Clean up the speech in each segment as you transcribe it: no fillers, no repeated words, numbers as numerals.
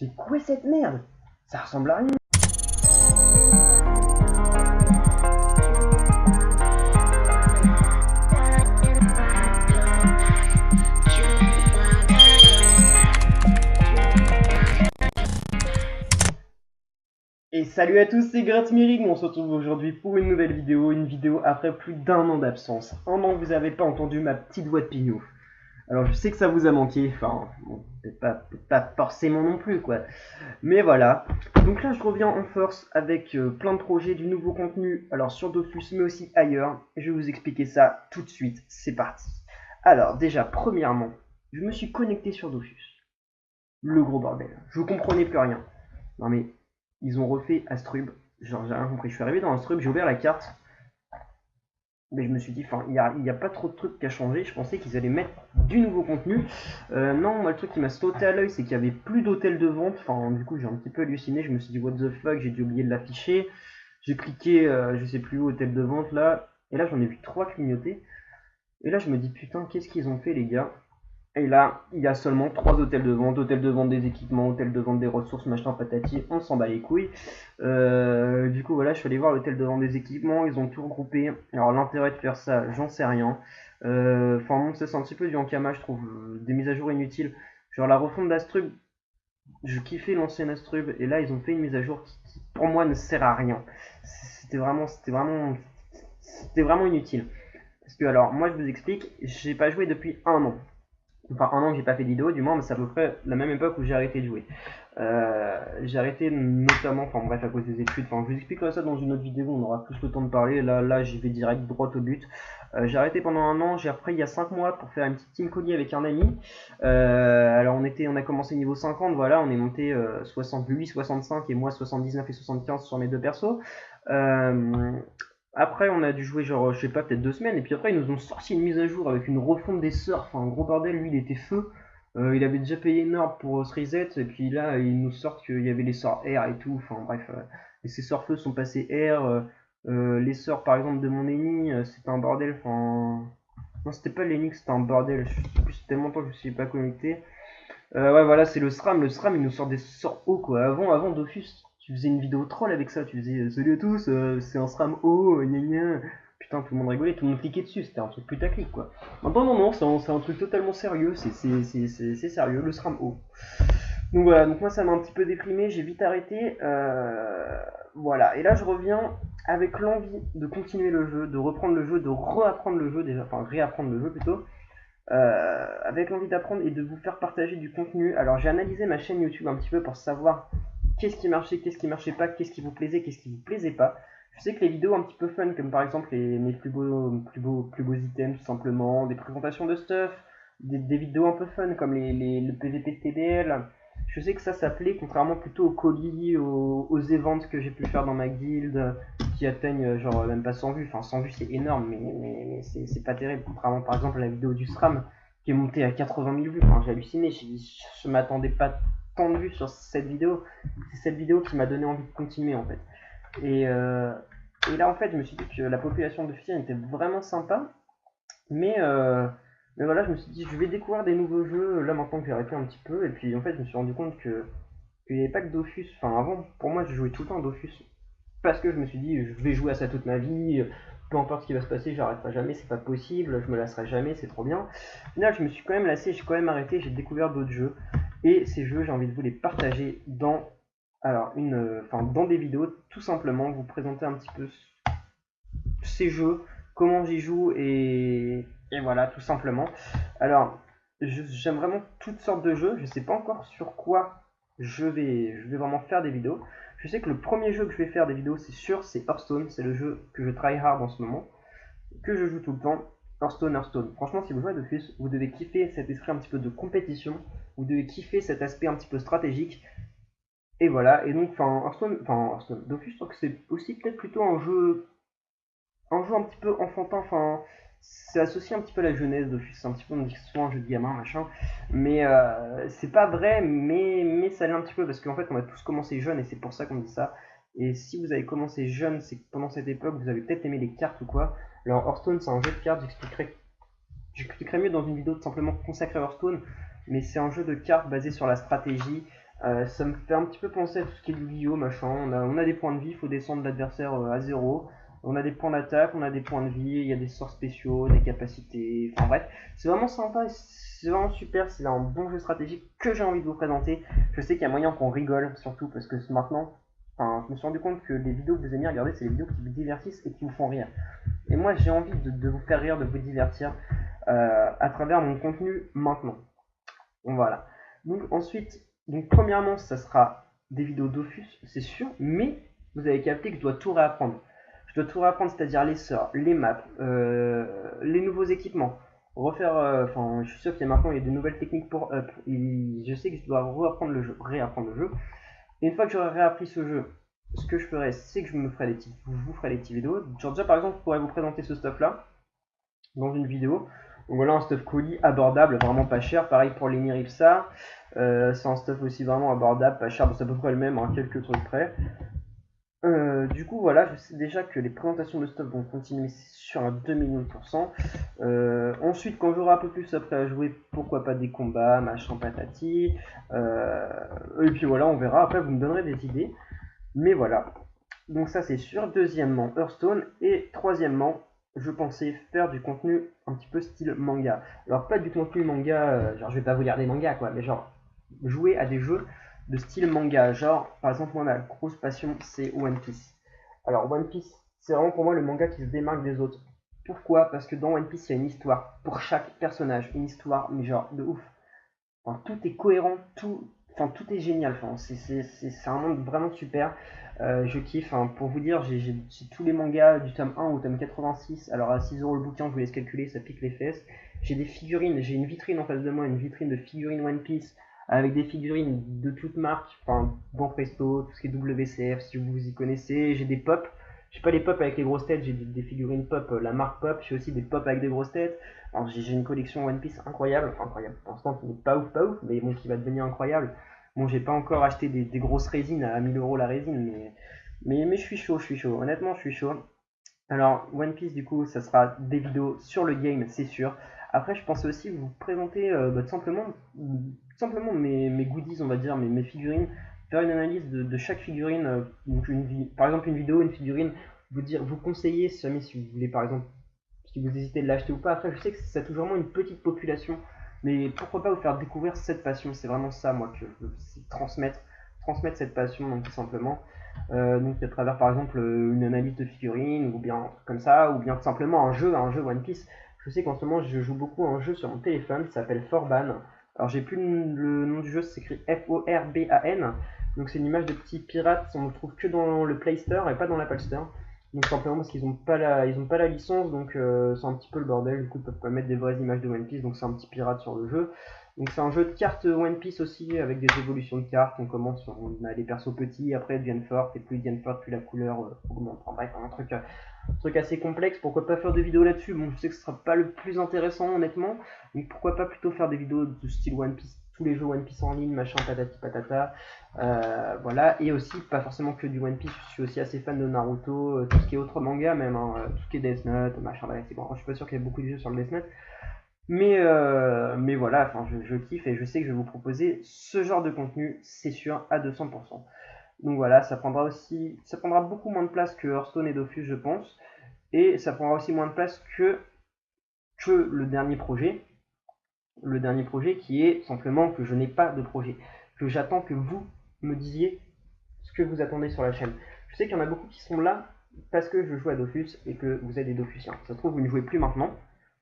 C'est quoi cette merde? Ça ressemble à rien. Et salut à tous, c'est Gratzmirig, on se retrouve aujourd'hui pour une nouvelle vidéo, après plus d'1 an d'absence. Un an que vous n'avez pas entendu ma petite voix de pignou. Alors je sais que ça vous a manqué, enfin, bon, peut-être pas forcément non plus quoi. Mais voilà, donc là je reviens en force avec plein de projets, du nouveau contenu, alors sur Dofus mais aussi ailleurs. Et je vais vous expliquer ça tout de suite, c'est parti. Alors déjà, premièrement, je me suis connecté sur Dofus. Le gros bordel, je comprenais plus rien. Non mais, ils ont refait Astrub, genre j'ai rien compris. Je suis arrivé dans Astrub, j'ai ouvert la carte, mais je me suis dit, enfin, il y a pas trop de trucs à changer. Je pensais qu'ils allaient mettre du nouveau contenu. Non, moi le truc qui m'a sauté à l'œil, c'est qu'il y avait plus d'hôtel de vente. Enfin, du coup, j'ai un petit peu halluciné. Je me suis dit, what the fuck, j'ai dû oublier de l'afficher. J'ai cliqué, je sais plus où, hôtel de vente là. Et là, j'en ai vu 3 clignoter. Et là, je me dis, putain, qu'est-ce qu'ils ont fait, les gars? Et là, il y a seulement 3 hôtels de vente des équipements, hôtel de vente des ressources, machin patati, on s'en bat les couilles. Du coup, voilà, je suis allé voir l'hôtel de vente des équipements, ils ont tout regroupé. Alors, l'intérêt de faire ça, j'en sais rien. Enfin, bon, ça c'est un petit peu du encama, je trouve, des mises à jour inutiles. Genre, la refonte d'Astrub, je kiffais l'ancienne Astrub, et là, ils ont fait une mise à jour qui pour moi, ne sert à rien. C'était vraiment inutile. Parce que, alors, moi, je vous explique, j'ai pas joué depuis 1 an. Enfin, 1 an que j'ai pas fait de vidéo, du moins, mais c'est à peu près la même époque où j'ai arrêté de jouer. J'ai arrêté notamment, enfin bref, à cause des études. Enfin, je vous expliquerai ça dans une autre vidéo, on aura plus le temps de parler. Là, j'y vais direct droit au but. J'ai arrêté pendant 1 an, j'ai repris il y a 5 mois pour faire une petite team colis avec un ami. Alors on a commencé niveau 50, voilà, on est monté 68, 65 et moi 79 et 75 sur mes deux persos. Après, on a dû jouer genre, je sais pas, peut-être 2 semaines, et puis après, ils nous ont sorti une mise à jour avec une refonte des sorts, enfin, un gros bordel, lui, il était feu. Il avait déjà payé une orbe pour se reset, et puis là, ils nous sortent qu'il y avait les sorts air et tout, enfin, bref. Et ces sorts feu sont passés air, les sorts, par exemple, de mon ennemi, c'était un bordel, enfin... Non, c'était pas l'Enix, c'était un bordel, je sais plus, c'était tellement longtemps que je me suis pas connecté. Ouais, voilà, c'est le SRAM. Le SRAM, il nous sort des sorts hauts, quoi. Avant Dofus, tu faisais une vidéo troll avec ça. Tu faisais salut à tous, c'est un SRAM haut, gna gna. Putain, tout le monde rigolait, tout le monde cliquait dessus. C'était un truc putaclic, quoi. Maintenant, non, c'est un truc totalement sérieux. C'est sérieux, le SRAM haut. Donc voilà, donc moi, ça m'a un petit peu déprimé. J'ai vite arrêté. Voilà, et là, je reviens avec l'envie de continuer le jeu, de reprendre le jeu, de reapprendre le jeu, déjà, enfin, réapprendre le jeu plutôt. Avec l'envie d'apprendre et de vous faire partager du contenu. Alors j'ai analysé ma chaîne YouTube un petit peu pour savoir qu'est-ce qui marchait, qu'est-ce qui marchait pas, qu'est-ce qui vous plaisait, qu'est-ce qui vous plaisait pas. Je sais que les vidéos un petit peu fun, comme par exemple mes plus beaux items tout simplement, des présentations de stuff, des vidéos un peu fun comme le PVP TBL. Je sais que ça plaît, contrairement plutôt aux colis, aux events que j'ai pu faire dans ma guilde, qui atteignent genre même pas 100 vues. Enfin 100 vues c'est énorme, mais c'est pas terrible. Contrairement par exemple à la vidéo du SRAM qui est montée à 80 000 vues. Enfin j'ai halluciné, je m'attendais pas tant de vues sur cette vidéo. C'est cette vidéo qui m'a donné envie de continuer en fait. Et là en fait je me suis dit que la population de filles était vraiment sympa, mais voilà, je me suis dit je vais découvrir des nouveaux jeux là maintenant que j'ai arrêté un petit peu. Et puis en fait je me suis rendu compte qu'il n'y avait pas que Dofus. Enfin avant pour moi je jouais tout le temps à Dofus parce que je me suis dit je vais jouer à ça toute ma vie, peu importe ce qui va se passer, j'arrêterai jamais, c'est pas possible, je me lasserai jamais, c'est trop bien. Au final je me suis quand même lassé, j'ai quand même arrêté, j'ai découvert d'autres jeux. Et ces jeux j'ai envie de vous les partager dans dans des vidéos, tout simplement vous présenter un petit peu ces jeux, comment j'y joue et voilà tout simplement. Alors j'aime vraiment toutes sortes de jeux, je sais pas encore sur quoi je vais vraiment faire des vidéos. Je sais que le premier jeu que je vais faire des vidéos c'est sûr, c'est Hearthstone, c'est le jeu que je try hard en ce moment, que je joue tout le temps. Hearthstone. Franchement, si vous jouez à Dofus, vous devez kiffer cet esprit un petit peu de compétition, vous devez kiffer cet aspect un petit peu stratégique. Et voilà, et donc, Hearthstone, Dofus, je trouve que c'est aussi peut-être plutôt un jeu un petit peu enfantin, enfin, c'est associé un petit peu à la jeunesse Dofus, c'est un petit peu, on dit que c'est souvent un jeu de gamin, machin, mais c'est pas vrai, mais ça l'est un petit peu, parce qu'en fait, on a tous commencé jeunes, et c'est pour ça qu'on dit ça. Et si vous avez commencé jeune, c'est que pendant cette époque, vous avez peut-être aimé les cartes ou quoi. Alors, Hearthstone, c'est un jeu de cartes, j'expliquerai mieux dans une vidéo tout simplement consacrée à Hearthstone, mais c'est un jeu de cartes basé sur la stratégie, Ça me fait un petit peu penser à tout ce qui est du Yu-Gi-Oh! Machin. On a des points de vie, il faut descendre l'adversaire à zéro. On a des points d'attaque, on a des points de vie, il y a des sorts spéciaux, des capacités. Enfin bref, c'est vraiment sympa, c'est vraiment super, c'est un bon jeu stratégique que j'ai envie de vous présenter. Je sais qu'il y a moyen qu'on rigole, surtout parce que maintenant, enfin, je me suis rendu compte que les vidéos que vous aimez regarder, c'est les vidéos qui vous divertissent et qui vous font rire. Et moi, j'ai envie de vous faire rire, de vous divertir à travers mon contenu maintenant. Voilà. Donc ensuite, donc premièrement, ça sera des vidéos Dofus, c'est sûr, mais vous avez capté que je dois tout réapprendre. Je dois tout réapprendre, c'est-à-dire les sorts, les maps, les nouveaux équipements, refaire. Enfin, je suis sûr qu'il y a maintenant il y a des nouvelles techniques pour up. Et je sais que je dois réapprendre le jeu. Et une fois que j'aurai réappris ce jeu, ce que je ferai, c'est que je vous ferai des petites vidéos. Genre déjà par exemple, je pourrais vous présenter ce stuff-là dans une vidéo. Donc voilà un stuff colis abordable, vraiment pas cher. Pareil pour les Niripsa. C'est un stuff aussi vraiment abordable, pas cher, c'est à peu près le même, hein, quelques trucs près. Du coup, voilà, je sais déjà que les présentations de stuff vont continuer sur un 2 millions de pourcents. Ensuite, quand j'aurai un peu plus après à jouer, pourquoi pas des combats, machin patati. Et puis voilà, on verra. Après, vous me donnerez des idées. Mais voilà. Donc ça, c'est sûr. Deuxièmement, Hearthstone. Et troisièmement, je pensais faire du contenu un petit peu style manga. Alors, pas du contenu manga, genre je vais pas vous lire des mangas, quoi, mais genre jouer à des jeux de style manga. Genre, par exemple, moi, ma grosse passion, c'est One Piece. Alors, One Piece, c'est vraiment pour moi le manga qui se démarque des autres. Pourquoi? Parce que dans One Piece, il y a une histoire. Pour chaque personnage, une histoire, mais genre de ouf. Enfin, tout est cohérent, tout est génial. Enfin, c'est un monde vraiment super. Je kiffe. Hein. Pour vous dire, j'ai tous les mangas du tome 1 au tome 86. Alors à 6 € le bouquin, je vous laisse calculer, ça pique les fesses. J'ai des figurines, j'ai une vitrine en face de moi, une vitrine de figurines One Piece avec des figurines de toutes marques. Enfin, Ban Presto, tout ce qui est WCF, si vous y connaissez. J'ai des pops. J'ai pas les pop avec les grosses têtes, j'ai des figurines pop, la marque pop. J'ai aussi des pop avec des grosses têtes. Alors j'ai une collection One Piece incroyable, enfin incroyable, pour l'instant qui n'est pas ouf, mais bon, qui va devenir incroyable. Bon, j'ai pas encore acheté des grosses résines à 1000 € la résine, mais je suis chaud, honnêtement, je suis chaud. Alors, One Piece, du coup, ça sera des vidéos sur le game, c'est sûr. Après, je pensais aussi vous présenter tout simplement mes goodies, on va dire, mes figurines, faire une analyse de chaque figurine, par exemple une vidéo, une figurine, vous conseiller si vous voulez, par exemple, si vous hésitez de l'acheter ou pas. Après, je sais que ça touche vraiment une petite population, mais pourquoi pas vous faire découvrir cette passion. C'est vraiment ça, moi, que je veux, c'est transmettre cette passion, donc tout simplement. Donc à travers, par exemple, une analyse de figurines, ou bien un truc comme ça, ou bien tout simplement un jeu One Piece. Je sais qu'en ce moment, je joue beaucoup à un jeu sur mon téléphone qui s'appelle Forban. Alors, j'ai plus le nom du jeu, c'est écrit Forban. Donc, c'est une image de petit pirate, on ne le trouve que dans le Play Store et pas dans l'Apple Store. Donc simplement parce qu'ils n'ont pas la licence, donc c'est un petit peu le bordel. Du coup, ils peuvent pas mettre des vraies images de One Piece, donc c'est un petit pirate sur le jeu. Donc c'est un jeu de cartes One Piece aussi, avec des évolutions de cartes. On commence, on a les persos petits, après ils deviennent forts, et plus ils deviennent forts, plus la couleur augmente. Enfin bref, un truc assez complexe. Pourquoi pas faire des vidéos là-dessus? Bon, je sais que ce sera pas le plus intéressant honnêtement, donc pourquoi pas plutôt faire des vidéos de style One Piece, tous les jeux One Piece en ligne, machin, patati patata. Voilà, et aussi pas forcément que du One Piece, je suis aussi assez fan de Naruto, tout ce qui est autre manga même, hein, tout ce qui est Death Note, machin, bref, c'est bon, je suis pas sûr qu'il y ait beaucoup de jeux sur le Death Note, mais voilà, enfin je kiffe et je sais que je vais vous proposer ce genre de contenu, c'est sûr, à 200%. Donc voilà, ça prendra beaucoup moins de place que Hearthstone et Dofus, je pense, et ça prendra aussi moins de place que le dernier projet qui est simplement que je n'ai pas de projet, que j'attends que vous me disiez ce que vous attendez sur la chaîne. Je sais qu'il y en a beaucoup qui sont là parce que je joue à Dofus et que vous êtes des Dofusiens. Ça se trouve, vous ne jouez plus maintenant.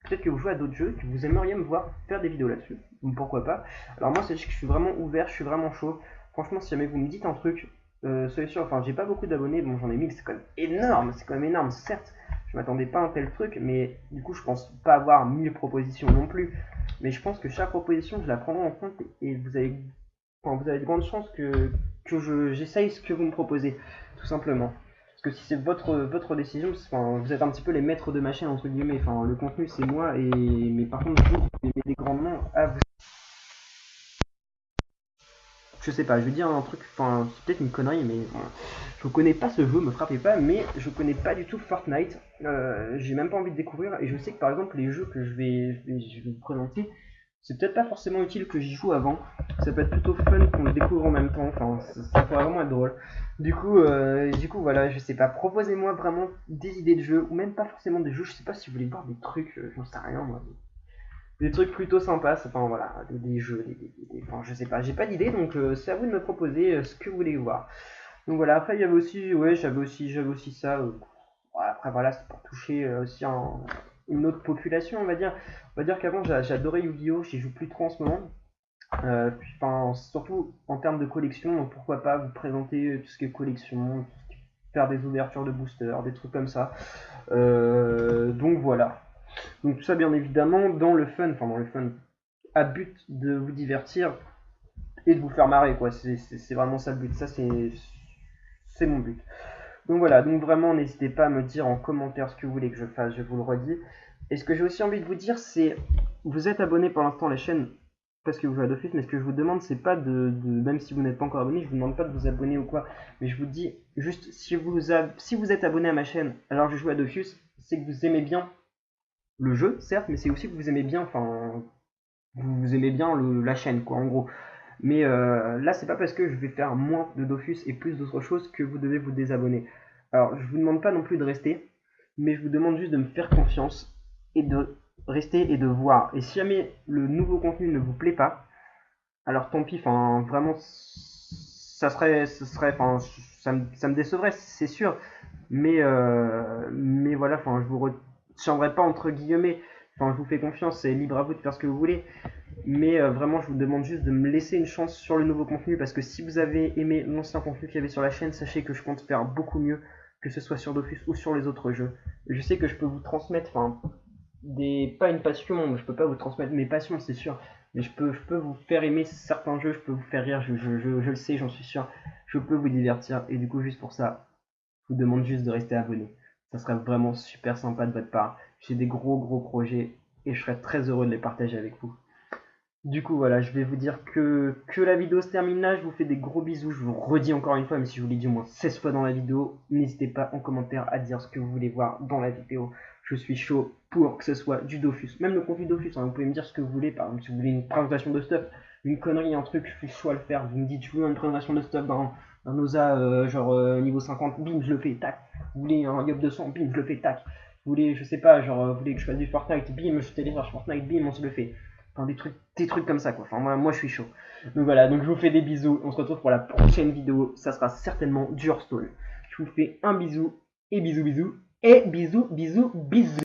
Peut-être que vous jouez à d'autres jeux, que vous aimeriez me voir faire des vidéos là-dessus. Donc pourquoi pas. Alors moi, c'est que je suis vraiment ouvert, je suis vraiment chaud. Franchement, si jamais vous me dites un truc, soyez sûr, enfin, j'ai pas beaucoup d'abonnés, bon, j'en ai 1000, c'est quand même énorme, certes. Je m'attendais pas à un tel truc, mais du coup, je pense pas avoir 1000 propositions non plus. Mais je pense que chaque proposition, je la prendrai en compte et vous avez de grandes chances que j'essaye ce que vous me proposez, tout simplement. Parce que si c'est votre décision, enfin, vous êtes un petit peu les maîtres de ma chaîne, entre guillemets. Enfin, le contenu, c'est moi, mais par contre, vous mettez grandement à vous. Je sais pas, je vais dire un truc, enfin, c'est peut-être une connerie, mais je connais pas ce jeu, me frappez pas, mais je connais pas du tout Fortnite. J'ai même pas envie de découvrir, et je sais que par exemple, les jeux que je vais vous présenter, c'est peut-être pas forcément utile que j'y joue avant. Ça peut être plutôt fun qu'on le découvre en même temps. Enfin, ça pourrait vraiment être drôle. Du coup, voilà, je sais pas. Proposez-moi vraiment des idées de jeux, ou même pas forcément des jeux. Je sais pas si vous voulez voir des trucs, j'en sais rien moi. Des trucs plutôt sympas. Enfin voilà, des jeux, enfin je sais pas. J'ai pas d'idée, donc c'est à vous de me proposer ce que vous voulez voir. Donc voilà. Après, il y avait aussi, ouais, j'avais aussi ça. Ouais, après voilà, c'est pour toucher aussi une autre population, on va dire. On va dire qu'avant j'adorais Yu-Gi-Oh! J'y joue plus trop en ce moment. Enfin, surtout en termes de collection, donc pourquoi pas vous présenter tout ce qui est collection, faire des ouvertures de boosters, des trucs comme ça. Donc voilà. Donc tout ça bien évidemment dans le fun, enfin dans le fun, à but de vous divertir et de vous faire marrer quoi. C'est vraiment ça le but. Ça c'est mon but. Donc voilà, donc vraiment n'hésitez pas à me dire en commentaire ce que vous voulez que je fasse, je vous le redis. Et ce que j'ai aussi envie de vous dire, c'est vous êtes abonné pour l'instant à la chaîne parce que vous jouez à Dofus, mais ce que je vous demande, c'est pas même si vous n'êtes pas encore abonné, je vous demande pas de vous abonner ou quoi, mais je vous dis juste si vous êtes abonné à ma chaîne alors que je joue à Dofus, c'est que vous aimez bien le jeu, certes, mais c'est aussi que vous aimez bien, enfin, vous aimez bien la chaîne, quoi, en gros. Mais là, c'est pas parce que je vais faire moins de Dofus et plus d'autres choses que vous devez vous désabonner. Alors, je vous demande pas non plus de rester, mais je vous demande juste de me faire confiance et de rester et de voir. Et si jamais le nouveau contenu ne vous plaît pas, alors tant pis, enfin, vraiment, enfin, ça me décevrait, c'est sûr. Mais voilà, enfin, je vous retiendrai pas entre guillemets. Enfin, je vous fais confiance, c'est libre à vous de faire ce que vous voulez. Mais vraiment, je vous demande juste de me laisser une chance sur le nouveau contenu parce que si vous avez aimé l'ancien contenu qu'il y avait sur la chaîne, sachez que je compte faire beaucoup mieux, que ce soit sur Dofus ou sur les autres jeux. Je sais que je peux vous transmettre, enfin, pas une passion, je peux pas vous transmettre mes passions, c'est sûr, mais je peux vous faire aimer certains jeux, je peux vous faire rire, je le sais, j'en suis sûr, je peux vous divertir, et du coup, juste pour ça, je vous demande juste de rester abonné. Ça serait vraiment super sympa de votre part. J'ai des gros projets, et je serais très heureux de les partager avec vous. Du coup, voilà, je vais vous dire que la vidéo se termine là. Je vous fais des gros bisous. Je vous redis encore une fois, mais si je vous l'ai dit au moins 16 fois dans la vidéo, n'hésitez pas en commentaire à dire ce que vous voulez voir dans la vidéo. Je suis chaud pour que ce soit du Dofus. Même le contenu Dofus, hein, vous pouvez me dire ce que vous voulez. Par exemple, si vous voulez une présentation de stuff, une connerie, un truc, je suis chaud à le faire. Vous me dites, je veux une présentation de stuff dans un OSA genre niveau 50, bim, je le fais, tac. Vous voulez un Yop 200, bim, je le fais, tac. Vous voulez, je sais pas, genre, vous voulez que je fasse du Fortnite, bim, je télécharge Fortnite, bim, on se le fait. Enfin, des trucs comme ça, quoi. Enfin, moi, je suis chaud. Donc voilà, donc je vous fais des bisous. On se retrouve pour la prochaine vidéo. Ça sera certainement du Hearthstone. Je vous fais un bisou, et bisous, bisous, et bisous, bisous, bisous.